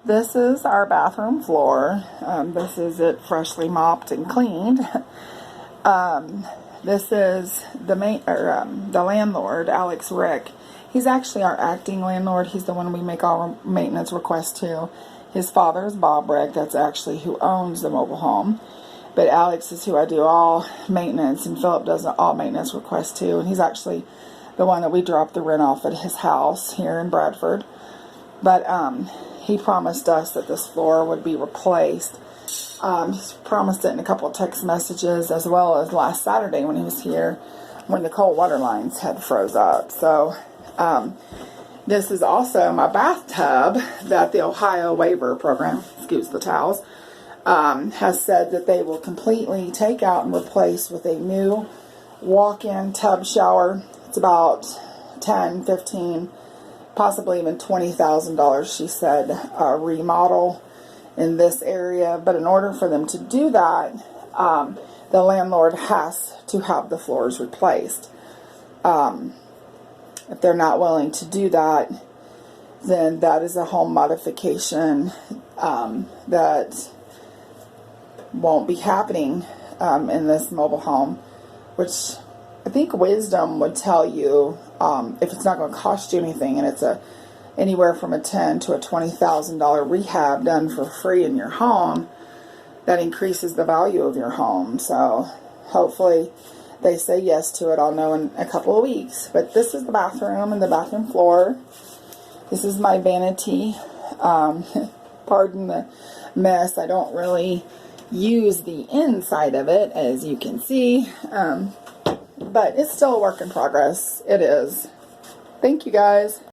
This is our bathroom floor. This is it freshly mopped and cleaned. This is the landlord, Alex Reck. He's actually our acting landlord. He's the one we make all maintenance requests to. His father is Bob Reck. That's actually who owns the mobile home. But Alex is who I do all maintenance, and Philip does all maintenance requests too. And he's actually the one that we dropped the rent off at his house here in Bradford. But he promised us that this floor would be replaced. He's promised it in a couple of text messages, as well as last Saturday when he was here, when the cold water lines had froze up. So this is also my bathtub that the Ohio Waiver program, excuse the towels, has said that they will completely take out and replace with a new walk-in tub shower. It's about $10, $15, possibly even $20,000, she said, remodel in this area. But in order for them to do that, the landlord has to have the floors replaced. If they're not willing to do that, then that is a home modification that won't be happening in this mobile home, which I think wisdom would tell you, if it's not going to cost you anything, and it's anywhere from a $10,000 to a $20,000 rehab done for free in your home, that increases the value of your home. So hopefully they say yes to it. I'll know in a couple of weeks. But this is the bathroom and the bathroom floor. This is my vanity. Pardon the mess. I don't really use the inside of it, as you can see. But it's still a work in progress. It is. Thank you, guys.